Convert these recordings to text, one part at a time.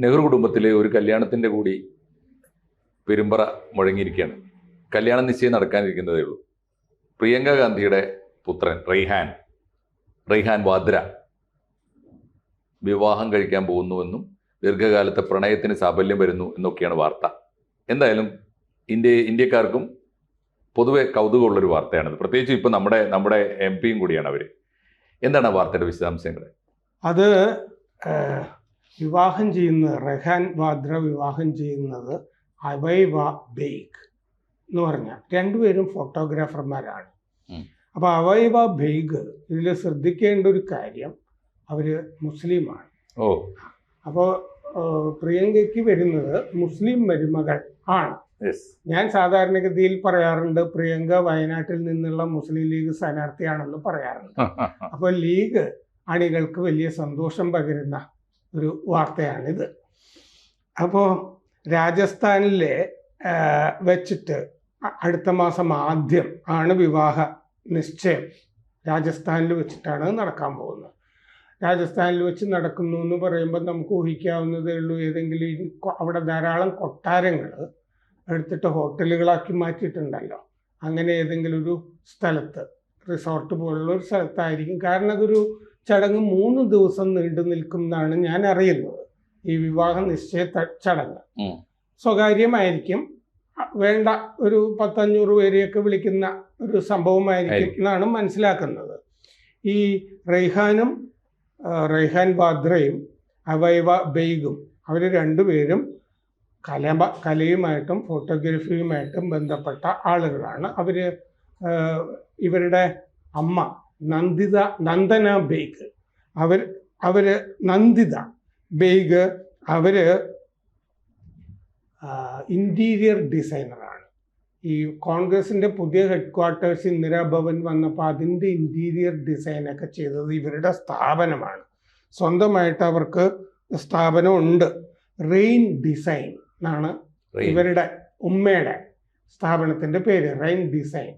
നെഹ്റു കുടുംബത്തിലെ ഒരു കല്യാണത്തിൻ്റെ കൂടി പെരുമ്പറ മുഴങ്ങിയിരിക്കുകയാണ്. കല്യാണ നിശ്ചയം നടക്കാനിരിക്കുന്നതേ ഉള്ളൂ. പ്രിയങ്ക ഗാന്ധിയുടെ പുത്രൻ റെയ്ഹാൻ വാദ്ര വിവാഹം കഴിക്കാൻ പോകുന്നുവെന്നും ദീർഘകാലത്തെ പ്രണയത്തിന് സാഫല്യം വരുന്നു എന്നൊക്കെയാണ് വാർത്ത. എന്തായാലും ഇന്ത്യക്കാർക്കും പൊതുവെ കൗതുകമുള്ളൊരു വാർത്തയാണത്. പ്രത്യേകിച്ച് ഇപ്പം നമ്മുടെ MP കൂടിയാണ് അവർ. എന്താണ് ആ വാർത്തയുടെ വിശദാംശങ്ങൾ? അത് വിവാഹം ചെയ്യുന്നത് റെയ്ഹാൻ വാദ്ര വിവാഹം ചെയ്യുന്നത് അവൈവ ബെയ്ഗ് എന്ന് പറഞ്ഞാൽ രണ്ടുപേരും ഫോട്ടോഗ്രാഫർമാരാണ്. അപ്പോൾ അവൈവ ബെയ്ഗ് ഇതിൽ ശ്രദ്ധിക്കേണ്ട ഒരു കാര്യം, അവർ മുസ്ലിമാണ്. അപ്പോൾ പ്രിയങ്കയ്ക്ക് വരുന്നത് മുസ്ലിം മരുമകൾ ആണ്. ഞാൻ സാധാരണഗതിയിൽ പറയാറുണ്ട്, പ്രിയങ്ക വയനാട്ടിൽ നിന്നുള്ള മുസ്ലിം ലീഗ് സ്ഥാനാർത്ഥിയാണെന്ന് പറയാറുണ്ട്. അപ്പോൾ ലീഗ് അണികൾക്ക് വലിയ സന്തോഷം പകരുന്ന ഒരു വാർത്തയാണിത്. അപ്പോൾ രാജസ്ഥാനിലെ വെച്ചിട്ട് അടുത്ത മാസം ആദ്യം ആണ് വിവാഹ നിശ്ചയം. രാജസ്ഥാനിൽ വെച്ചിട്ടാണ് നടക്കാൻ പോകുന്നത്. രാജസ്ഥാനിൽ വെച്ച് നടക്കുന്നു എന്ന് പറയുമ്പോൾ നമുക്ക് ഊഹിക്കാവുന്നതേ ഉള്ളൂ, ഏതെങ്കിലും അവിടെ ധാരാളം കൊട്ടാരങ്ങൾ എടുത്തിട്ട് ഹോട്ടലുകളാക്കി മാറ്റിയിട്ടുണ്ടല്ലോ, അങ്ങനെ ഏതെങ്കിലും ഒരു സ്ഥലത്ത്, റിസോർട്ട് പോലുള്ള ഒരു സ്ഥലത്തായിരിക്കും. കാരണം അതൊരു ചടങ്ങ് 3 ദിവസം നീണ്ടു നിൽക്കും എന്നാണ് ഞാൻ അറിയുന്നത്. ഈ വിവാഹ നിശ്ചയ ചടങ്ങ് സ്വകാര്യമായിരിക്കും, വേണ്ട ഒരു 10-500 പേരെയൊക്കെ വിളിക്കുന്ന ഒരു സംഭവമായിരിക്കും എന്നാണ് മനസ്സിലാക്കുന്നത്. ഈ റെയ്ഹാൻ വാദ്രയും അവൈവ ബെയ്ഗും അവർ രണ്ടുപേരും കലയുമായിട്ടും ഫോട്ടോഗ്രാഫിയുമായിട്ടും ബന്ധപ്പെട്ട ആളുകളാണ്. ഇവരുടെ അമ്മ നന്ദന ബെയ്ഗ്, നന്ദിത ബെയ്ഗ് ഇന്റീരിയർ ഡിസൈനറാണ്. ഈ കോൺഗ്രസിൻ്റെ പുതിയ ഹെഡ്ക്വാർട്ടേഴ്സ് ഇന്ദിരാഭവൻ വന്നപ്പോൾ അതിൻ്റെ ഇന്റീരിയർ ഡിസൈനൊക്കെ ചെയ്തത് ഇവരുടെ സ്ഥാപനമാണ്. സ്വന്തമായിട്ട് അവർക്ക് സ്ഥാപനമുണ്ട്. റെയിൻ ഡിസൈൻ എന്നാണ് ഇവരുടെ ഉമ്മയുടെ സ്ഥാപനത്തിൻ്റെ പേര്, റെയിൻ ഡിസൈൻ.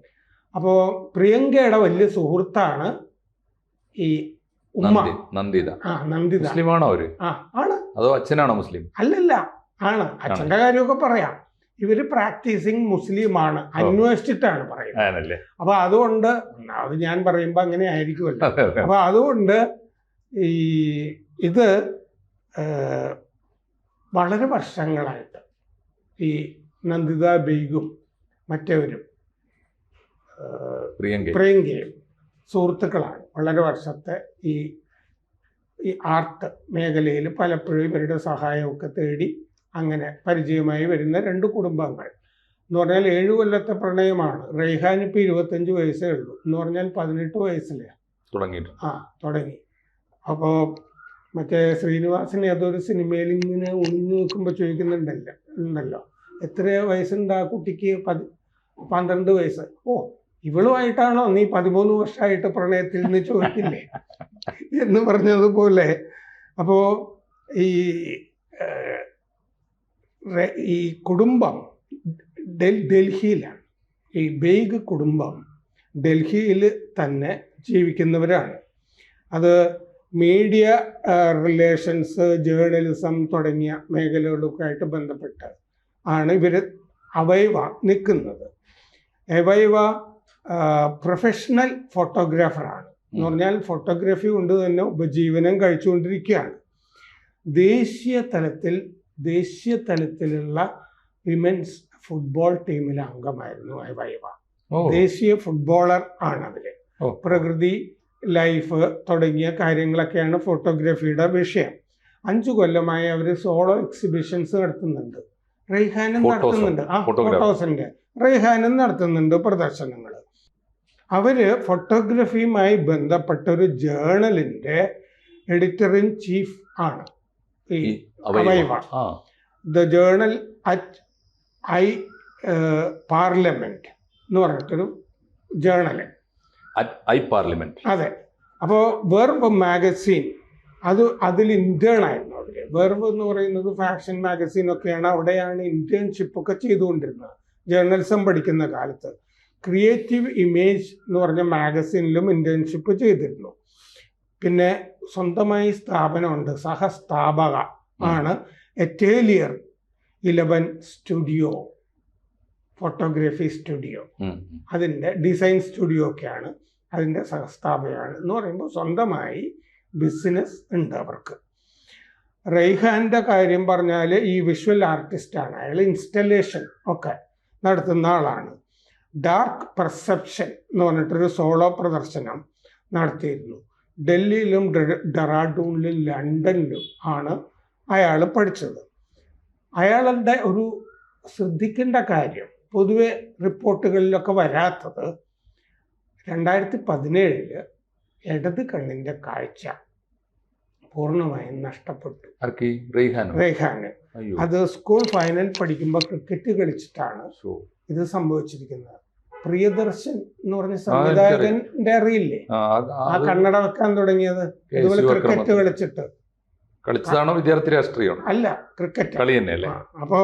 അപ്പോൾ പ്രിയങ്കയുടെ വലിയ സുഹൃത്താണ് ഈ ഉമ്മ, നന്ദിത. മുസ്ലിമാണോ അവര്? ആണ്. അതോ അച്ഛനാണോ മുസ്ലിം? അല്ലല്ല, ആണ്. അച്ഛൻ്റെ കാര്യമൊക്കെ പറയാം. ഇവര് പ്രാക്ടീസിങ് മുസ്ലിമാണ്, അന്വേഷിച്ചിട്ടാണ് പറയുന്നത്. അപ്പൊ അതുകൊണ്ട് അത് ഞാൻ പറയുമ്പോൾ അങ്ങനെ ആയിരിക്കുമല്ലോ. അപ്പൊ അതുകൊണ്ട് ഇത് വളരെ വർഷങ്ങളായിട്ട് ഈ നന്ദിത ബെയ്ഗും മറ്റവരും പ്രിയങ്കയും സുഹൃത്തുക്കളാണ്. വളരെ വർഷത്തെ ഈ ആർട്ട് മേഖലയിൽ പലപ്പോഴും ഇവരുടെ സഹായമൊക്കെ തേടി അങ്ങനെ പരിചയമായി വരുന്ന 2 കുടുംബങ്ങൾ. എന്ന് പറഞ്ഞാൽ 7 കൊല്ലത്തെ പ്രണയമാണ്. റെയ്ഹാൻ ഇപ്പോൾ 25 വയസ്സേ ഉള്ളൂ. എന്ന് പറഞ്ഞാൽ 18 വയസ്സിൽ തുടങ്ങി. അപ്പോൾ മറ്റേ ശ്രീനിവാസൻ ഏതൊരു സിനിമയിൽ ഇങ്ങനെ ഒളിഞ്ഞു നിൽക്കുമ്പോൾ ചോദിക്കുന്നുണ്ടല്ലോ, എത്ര വയസ്സുണ്ട് ആ കുട്ടിക്ക്? 12 വയസ്സ്. ഓ, ഇവളുമായിട്ടാണോ നീ 13 വർഷമായിട്ട് പ്രണയത്തിൽ നിന്ന് ചോദിക്കില്ലേ എന്ന് പറഞ്ഞതുപോലെ. അപ്പോൾ ഈ കുടുംബം ഡൽഹിയിലാണ്. ഈ ബെയ്ഗ് കുടുംബം ഡൽഹിയിൽ തന്നെ ജീവിക്കുന്നവരാണ്. അത് മീഡിയ റിലേഷൻസ്, ജേർണലിസം തുടങ്ങിയ മേഖലകളൊക്കെ ആയിട്ട് ബന്ധപ്പെട്ട് ആണ് ഇവർ അവൈവ നിൽക്കുന്നത്. അവൈവ പ്രൊഫഷണൽ ഫോട്ടോഗ്രാഫറാണ്. എന്ന് പറഞ്ഞാൽ ഫോട്ടോഗ്രാഫി കൊണ്ട് തന്നെ ഉപജീവനം കഴിച്ചുകൊണ്ടിരിക്കുകയാണ്. ദേശീയ തലത്തിലുള്ള വിമൻസ് ഫുട്ബോൾ ടീമിലെ അംഗമായിരുന്നു അവൈവ. ദേശീയ ഫുട്ബോളർ ആണ് അവര്. പ്രകൃതി, ലൈഫ് തുടങ്ങിയ കാര്യങ്ങളൊക്കെയാണ് ഫോട്ടോഗ്രാഫിയുടെ വിഷയം. 5 കൊല്ലമായി അവർ സോളോ എക്സിബിഷൻസ് നടത്തുന്നുണ്ട്. റെയ്ഹാനും നടത്തുന്നുണ്ട്. ഫോട്ടോസിന്റെ റെയ്ഹാനും നടത്തുന്നുണ്ട് പ്രദർശനങ്ങൾ. അവര് ഫോട്ടോഗ്രാഫിയുമായി ബന്ധപ്പെട്ട ഒരു ജേർണലിന്റെ എഡിറ്റർ ഇൻ ചീഫ് ആണ് ഈ അവൈവ. ദ ജേർണൽ അറ്റ് പാർലമെന്റ് എന്ന് പറഞ്ഞിട്ടൊരു ജേർണല്. അതെ. അപ്പോൾ വെർബ് മാഗസീൻ അതിൽ ഇന്റേൺ ആയിരുന്നു അവര്. വെർബ് എന്ന് പറയുന്നത് ഫാഷൻ മാഗസീൻ ഒക്കെയാണ്. അവിടെയാണ് ഇന്റേൺഷിപ്പൊക്കെ ചെയ്തുകൊണ്ടിരുന്നത് ജേർണലിസം പഠിക്കുന്ന കാലത്ത്. ക്രിയേറ്റീവ് ഇമേജ് എന്ന് പറഞ്ഞ മാഗസീനിലും ഇന്റേൺഷിപ്പ് ചെയ്തിരുന്നു. പിന്നെ സ്വന്തമായി സ്ഥാപനമുണ്ട്, സഹസ്ഥാപക ആണ് എറ്റേലിയർ 11 സ്റ്റുഡിയോ, ഫോട്ടോഗ്രാഫി സ്റ്റുഡിയോ. അതിൻ്റെ ഡിസൈൻ സ്റ്റുഡിയോ ഒക്കെയാണ്, അതിൻ്റെ സഹസ്ഥാപകയാണ്. എന്ന് പറയുമ്പോൾ സ്വന്തമായി ബിസിനസ് ഉണ്ട് അവർക്ക്. റെയ്ഹാൻ്റെ കാര്യം പറഞ്ഞാൽ ഈ വിഷ്വൽ ആർട്ടിസ്റ്റാണ്. അയാൾ ഇൻസ്റ്റലേഷൻ ഒക്കെ നടത്തുന്ന ആളാണ്. ഡാർക്ക് പെർസെപ്ഷൻ എന്ന് പറഞ്ഞിട്ടൊരു സോളോ പ്രദർശനം നടത്തിയിരുന്നു. ഡൽഹിയിലും ഡെറാഡൂണിലും ലണ്ടനിലും ആണ് അയാൾ പഠിച്ചത്. അയാളുടെ ഒരു ശ്രദ്ധിക്കേണ്ട കാര്യം, പൊതുവെ റിപ്പോർട്ടുകളിലൊക്കെ വരാത്തത്, 2017 ഇടത് കണ്ണിൻ്റെ കാഴ്ച പൂർണ്ണമായും നഷ്ടപ്പെട്ടു റെയ്ഹാന്. അത് സ്കൂൾ ഫൈനൽ പഠിക്കുമ്പോൾ ക്രിക്കറ്റ് കളിച്ചിട്ടാണ് ഇത് സംഭവിച്ചിരിക്കുന്നത്. പ്രിയദർശൻ എന്ന് പറഞ്ഞ സംവിധായകന്റെ അറിയില്ലേ, ആ കണ്ണട വെക്കാൻ തുടങ്ങിയത് ഇതുപോലെ ക്രിക്കറ്റ് കളിച്ചിട്ടാണോ? വിദ്യാർത്ഥി രാഷ്ട്രീയം അല്ല, ക്രിക്കറ്റ് കളി തന്നെയല്ലേ. അപ്പോ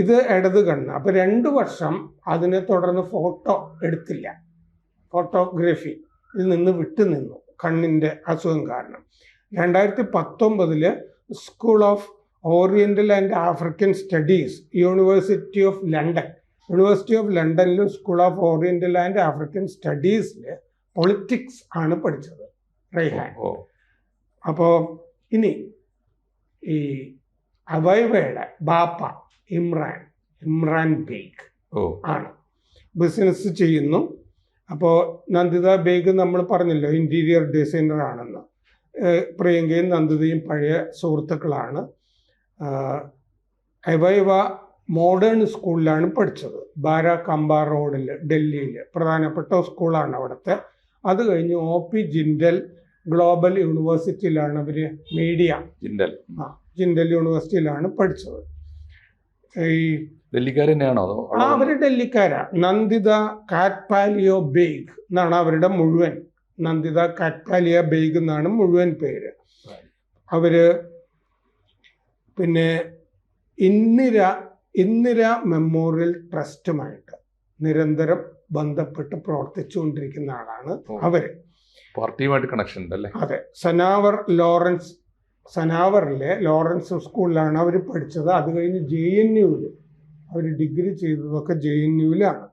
ഇത് ഇടത് കണ്ണ്. അപ്പൊ 2 വർഷം അതിനെ തുടർന്ന് ഫോട്ടോ എടുത്തില്ല, ഫോട്ടോഗ്രാഫി ഇതിൽ നിന്ന് വിട്ടുനിന്നു കണ്ണിന്റെ അസുഖം കാരണം. 2019 school of oriental and African studies, university of ലണ്ടനിലും school of oriental and African സ്റ്റഡീസിൽ പൊളിറ്റിക്സ് ആണ് പഠിച്ചത് റെയ്ഹാൻ. അപ്പോൾ ഇനി ഈ അവൈവയുടെ ബാപ്പ ഇമ്രാൻ ബേഗ് ആണ്, ബിസിനസ് ചെയ്യുന്നു. അപ്പോൾ നന്ദിത ബേഗ് നമ്മൾ പറഞ്ഞല്ലോ ഇൻറ്റീരിയർ ഡിസൈനർ ആണെന്ന്. പ്രിയങ്കയും നന്ദിതയും പഴയ സുഹൃത്തുക്കളാണ്. അവൈവ മോഡേൺ സ്കൂളിലാണ് പഠിച്ചത്, ബാരാകമ്പ റോഡിൽ ഡൽഹിയിൽ, പ്രധാനപ്പെട്ട സ്കൂളാണ് അവിടുത്തെ. അത് കഴിഞ്ഞ് OP ജിൻഡൽ ഗ്ലോബൽ യൂണിവേഴ്സിറ്റിയിലാണ് അവർ ജിൻഡൽ യൂണിവേഴ്സിറ്റിയിലാണ് പഠിച്ചത്. ഈ അവര് ഡൽഹിക്കാരാ. നന്ദിത കാറ്റ്പാലിയോ ബേഗ് എന്നാണ് അവരുടെ മുഴുവൻ, നന്ദിത കാറ്റ്പാലിയ ബേഗ് എന്നാണ് മുഴുവൻ പേര്. അവര് പിന്നെ ഇന്ദിര മെമ്മോറിയൽ ട്രസ്റ്റുമായിട്ട് നിരന്തരം ബന്ധപ്പെട്ട് പ്രവർത്തിച്ചുകൊണ്ടിരിക്കുന്ന ആളാണ് അവര്. പാർട്ടിയുമായിട്ട് കണക്ഷൻ ഉണ്ടല്ലേ? അതെ. സനാവറിലെ ലോറൻസ് സ്കൂളിലാണ് അവർ പഠിച്ചത്. അത് കഴിഞ്ഞ് JNUവിൽ അവർ ഡിഗ്രി ചെയ്തതൊക്കെ JNUവിലാണ്.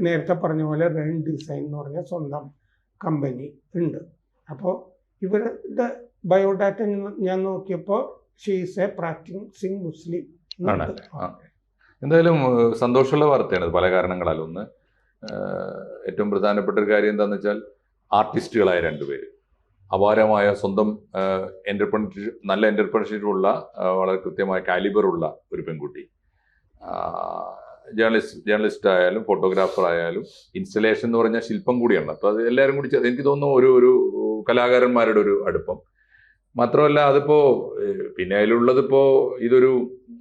നേരത്തെ പറഞ്ഞ പോലെ റൺ ഡിസൈൻ എന്ന് പറഞ്ഞ സ്വന്തം കമ്പനി ഉണ്ട്. അപ്പോൾ ഇവരുടെ ബയോഡാറ്റ ഞാൻ നോക്കിയപ്പോൾ ഷീസ് എ പ്രാക്ടീസിങ് മുസ്ലിം. എന്തായാലും സന്തോഷമുള്ള വാർത്തയാണ് പല കാരണങ്ങളാൽ. ഒന്ന്, ഏറ്റവും പ്രധാനപ്പെട്ട ഒരു കാര്യം എന്താണെന്ന് വെച്ചാൽ ആർട്ടിസ്റ്റുകളായ 2 പേര്, അപാരമായ സ്വന്തം നല്ല എൻ്റർപ്രണർഷിപ്പുള്ള, വളരെ കൃത്യമായ കാലിബറുള്ള ഒരു പെൺകുട്ടി, ജേർണലിസ്റ്റ് ആയാലും ഫോട്ടോഗ്രാഫർ ആയാലും ഇൻസ്റ്റലേഷൻ എന്ന് പറഞ്ഞാൽ ശില്പം കൂടിയാണ്. അപ്പോൾ അത് എല്ലാവരും കൂടി എനിക്ക് തോന്നുന്നു ഒരു കലാകാരന്മാരുടെ ഒരു അടുപ്പം. മാത്രമല്ല അതിപ്പോൾ പിന്നെ അതിലുള്ളതിപ്പോൾ ഇതൊരു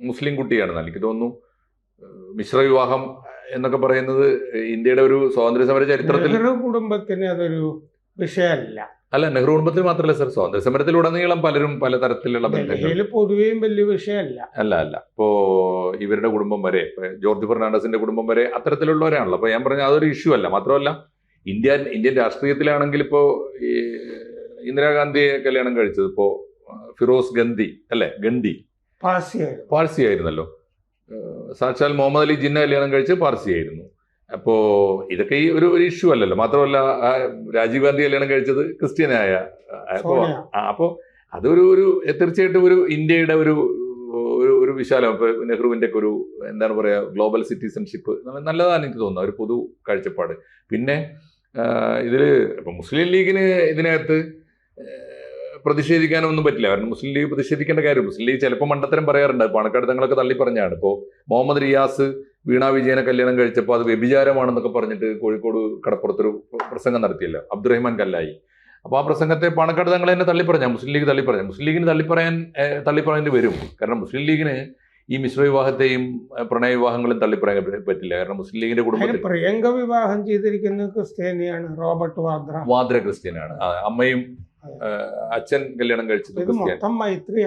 മുസ്ലിം കുട്ടിയാണെന്ന് എനിക്ക് തോന്നുന്നു. മിശ്ര വിവാഹം എന്നൊക്കെ പറയുന്നത് ഇന്ത്യയുടെ ഒരു സ്വാതന്ത്ര്യ സമര ചരിത്രത്തിൽ കുടുംബത്തിന് അതൊരു വിഷയമല്ല. അല്ല, നെഹ്റു കുടുംബത്തിൽ മാത്രമല്ല സർ, സ്വാതന്ത്ര്യ സമരത്തിലുടനീളം പലരും പല തരത്തിലുള്ള ബന്ധങ്ങൾ പൊതുവെയും വലിയ വിഷയമല്ല. അല്ല ഇപ്പോ ഇവരുടെ കുടുംബം വരെ, ജോർജ് ഫെർണാണ്ടസിന്റെ കുടുംബം വരെ അത്തരത്തിലുള്ളവരാണല്ലോ. അപ്പൊ ഞാൻ പറഞ്ഞ അതൊരു ഇഷ്യൂ അല്ല. മാത്രമല്ല ഇന്ത്യൻ രാഷ്ട്രീയത്തിലാണെങ്കിൽ ഇപ്പോ ഇന്ദിരാഗാന്ധിയെ കല്യാണം കഴിച്ചത് ഇപ്പോ ഫിറോസ് ഗന്ധി പാഴ്സി ആയിരുന്നല്ലോ. സാക്ഷാൽ മുഹമ്മദ് അലി ജിന്ന കല്യാണം കഴിച്ച് പാർസി ആയിരുന്നു. അപ്പോ ഇതൊക്കെ ഈ ഒരു ഇഷ്യൂ അല്ലല്ലോ. മാത്രമല്ല രാജീവ് ഗാന്ധി കല്യാണം കഴിച്ചത് ക്രിസ്ത്യനായ. അപ്പോ അതൊരു തീർച്ചയായിട്ടും ഒരു ഇന്ത്യയുടെ ഒരു വിശാലം, ഇപ്പൊ നെഹ്റുവിന്റെ ഒക്കെ ഒരു എന്താണ് പറയാ ഗ്ലോബൽ സിറ്റിസൺഷിപ്പ് നല്ലതാണ് എനിക്ക് തോന്നുന്നത്, ഒരു പൊതു കാഴ്ചപ്പാട്. പിന്നെ ഇതില് ഇപ്പൊ മുസ്ലിം ലീഗിന് ഇതിനകത്ത് പ്രതിഷേധിക്കാനൊന്നും പറ്റില്ല. കാരണം മുസ്ലിം ലീഗ് പ്രതിഷേധിക്കേണ്ട കാര്യം, മുസ്ലിം ലീഗ് ചിലപ്പോൾ മണ്ടത്തരം പറയാറുണ്ട്. പാണക്കാട് തങ്ങളൊക്കെ തള്ളി പറഞ്ഞാണ്. ഇപ്പോൾ മുഹമ്മദ് റിയാസ് വീണ വിജയനെ കല്യാണം കഴിച്ചപ്പോൾ അത് വ്യഭിചാരമാണെന്നൊക്കെ പറഞ്ഞിട്ട് കോഴിക്കോട് കടപ്പുറത്തൊരു പ്രസംഗം നടത്തിയല്ലോ അബ്ദുറഹ്മാൻ കല്ലായി. അപ്പോൾ ആ പ്രസംഗത്തെ പാണക്കാട് തങ്ങൾ തന്നെ തള്ളിപ്പറഞ്ഞ, മുസ്ലിം ലീഗ് തള്ളിപ്പറഞ്ഞ. മുസ്ലിം ലീഗിന് തള്ളിപ്പറയേണ്ടി വരും. കാരണം മുസ്ലിം ലീഗിന് ഈ മിശ്ര വിവാഹത്തെയും പ്രണയ വിവാഹങ്ങളും തള്ളിപ്പറയാൻ പറ്റില്ല. കാരണം മുസ്ലിം ലീഗിന്റെ കുടുംബത്തിൽ പ്രിയങ്ക വിവാഹം ചെയ്തിരിക്കുന്നത് ക്രിസ്ത്യാനിയാണ്, റോബർട്ട് വാദ്ര ക്രിസ്ത്യനാണ്. അമ്മയും അച്ഛൻ കല്യാണം കഴിച്ചത് ക്രിസ്ത്യാനി.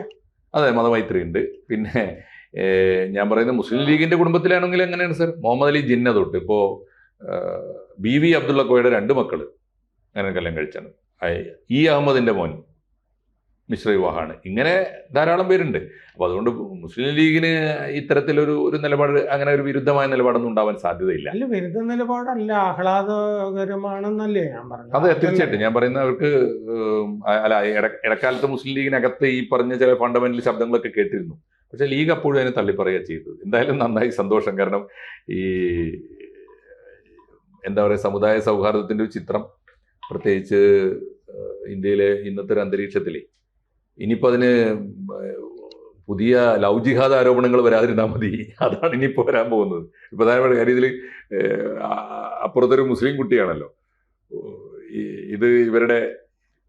അതെ, മതമൈത്രി ഉണ്ട്. പിന്നെ ഞാൻ പറയുന്നത് മുസ്ലിം ലീഗിന്റെ കുടുംബത്തിലാണെങ്കിൽ എങ്ങനെയാണ് സർ, മുഹമ്മദ് അലി ജിന്ന തൊട്ട് ഇപ്പോ BV അബ്ദുള്ള കോയുടെ 2 മക്കള് അങ്ങനെ കല്യാണം കഴിച്ചാണ്. അഹമ്മദിന്റെ മോൻ മിശ്ര വിവാഹമാണ്. ഇങ്ങനെ ധാരാളം പേരുണ്ട്. അപ്പോൾ അതുകൊണ്ട് മുസ്ലിം ലീഗിന് ഇത്തരത്തിലൊരു നിലപാട്, അങ്ങനെ ഒരു വിരുദ്ധമായ നിലപാടൊന്നും ഉണ്ടാവാൻ സാധ്യതയില്ല. അല്ല, വിരുദ്ധ നിലപാടല്ല, ആഹ്ലാദകരമാണെന്നല്ലേ ഞാൻ പറഞ്ഞത്. അതെ, തീർച്ചയായിട്ടും ഞാൻ പറയുന്ന അവർക്ക് അല്ല, ഇടക്കാലത്ത് മുസ്ലിം ലീഗിനകത്ത് ഈ പറഞ്ഞ ചില ഫണ്ടമെന്റൽ ശബ്ദങ്ങളൊക്കെ കേട്ടിരുന്നു. പക്ഷെ ലീഗ് അപ്പോഴും അതിനെ തള്ളിപ്പറയുക ചെയ്തത്. എന്തായാലും നന്നായി, സന്തോഷം. കാരണം ഈ എന്താ പറയുക, സമുദായ സൗഹാർദ്ദത്തിൻ്റെ ഒരു ചിത്രം, പ്രത്യേകിച്ച് ഇന്ത്യയിലെ ഇന്നത്തെ ഒരു അന്തരീക്ഷത്തിൽ ഇനിയിപ്പോൾ അതിന് പുതിയ ലവ് ജിഹാദ് ആരോപണങ്ങൾ വരാതിരുന്നാൽ മതി. അതാണ് ഇനിയിപ്പോൾ വരാൻ പോകുന്നത്. പ്രധാനപ്പെട്ട കാര്യം ഇതിൽ അപ്പുറത്തൊരു മുസ്ലിം കുട്ടിയാണല്ലോ ഇത് ഇവരുടെ.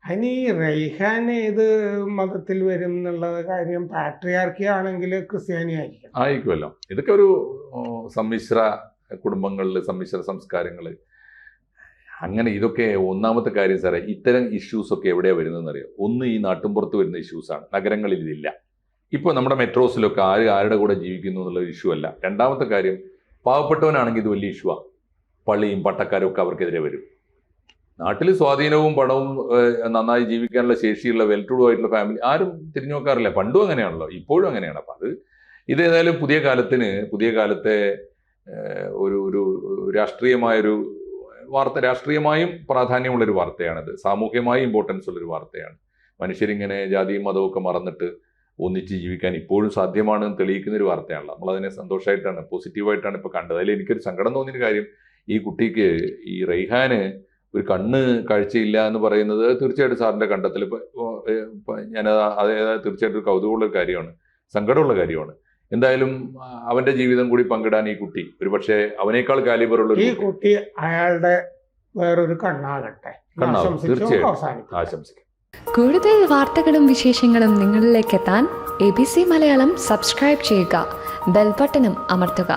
അതിന് ഈ റൈഹാൻ ഏത് മതത്തിൽ വരും എന്നുള്ള കാര്യം, പാട്രിയാർക്കി ആണെങ്കിൽ ക്രിസ്ത്യാനി ആയിരിക്കുമല്ലോ. ഇതൊക്കെ ഒരു സമ്മിശ്ര കുടുംബങ്ങളിൽ, സമ്മിശ്ര സംസ്കാരങ്ങൾ, അങ്ങനെ ഇതൊക്കെ ഒന്നാമത്തെ കാര്യം സാറേ. ഇത്തരം ഇഷ്യൂസൊക്കെ എവിടെയാണ് വരുന്നതെന്ന് അറിയാം. ഒന്ന്, ഈ നാട്ടുംപുറത്ത് വരുന്ന ഇഷ്യൂസാണ്, നഗരങ്ങളിൽ ഇതില്ല. ഇപ്പോൾ നമ്മുടെ മെട്രോസിലൊക്കെ ആരുടെ കൂടെ ജീവിക്കുന്നു എന്നുള്ള ഇഷ്യൂ അല്ല. രണ്ടാമത്തെ കാര്യം, പാവപ്പെട്ടവനാണെങ്കിൽ ഇത് വലിയ ഇഷ്യൂവാണ്. പള്ളിയും പട്ടക്കാരും ഒക്കെ അവർക്കെതിരെ വരും. നാട്ടിൽ സ്വാധീനവും പണവും നന്നായി ജീവിക്കാനുള്ള ശേഷിയുള്ള വെൽ ടു ഡു ആയിട്ടുള്ള ഫാമിലി ആരും തിരിഞ്ഞു നോക്കാറില്ല. പണ്ടും അങ്ങനെയാണല്ലോ, ഇപ്പോഴും അങ്ങനെയാണ്. അപ്പം ഇതേതായാലും പുതിയ കാലത്തെ ഒരു രാഷ്ട്രീയമായൊരു വാർത്ത, രാഷ്ട്രീയമായും പ്രാധാന്യമുള്ളൊരു വാർത്തയാണിത്. സാമൂഹ്യമായി ഇമ്പോർട്ടൻസ് ഉള്ളൊരു വാർത്തയാണ്. മനുഷ്യരിങ്ങനെ ജാതിയും മതവും ഒക്കെ മറന്നിട്ട് ഒന്നിച്ച് ജീവിക്കാൻ ഇപ്പോഴും സാധ്യമാണെന്ന് തെളിയിക്കുന്നൊരു വാർത്തയാണല്ലോ. നമ്മളതിനെ സന്തോഷമായിട്ടാണ്, പോസിറ്റീവായിട്ടാണ് ഇപ്പോൾ കണ്ടത്. അതിൽ എനിക്കൊരു സങ്കടം തോന്നിയൊരു കാര്യം, ഈ കുട്ടിക്ക്, ഈ റൈഹാന് ഒരു കണ്ണ് കാഴ്ചയില്ല എന്ന് പറയുന്നത് തീർച്ചയായിട്ടും സാറിൻ്റെ കണ്ടെത്തൽ ഞാനത് തീർച്ചയായിട്ടും ഒരു കൗതുകമുള്ളൊരു കാര്യമാണ്, സങ്കടമുള്ള കാര്യമാണ്. എന്തായാലും അവന്റെ ജീവിതം കൂടി പങ്കിടാൻ ഈ കുട്ടി, ഒരു പക്ഷേ അവനേക്കാൾ കാലിബറുള്ള ഈ കുട്ടി അയാളുടെ വേറൊരു കണ്ണാകട്ടെ. തീർച്ചയായും ആശംസിക്കാം. കൂടുതൽ വാർത്തകളും വിശേഷങ്ങളും നിങ്ങളിലേക്ക് എത്താൻ ABC മലയാളം സബ്സ്ക്രൈബ് ചെയ്യുക, ബെൽ ബട്ടണും അമർത്തുക.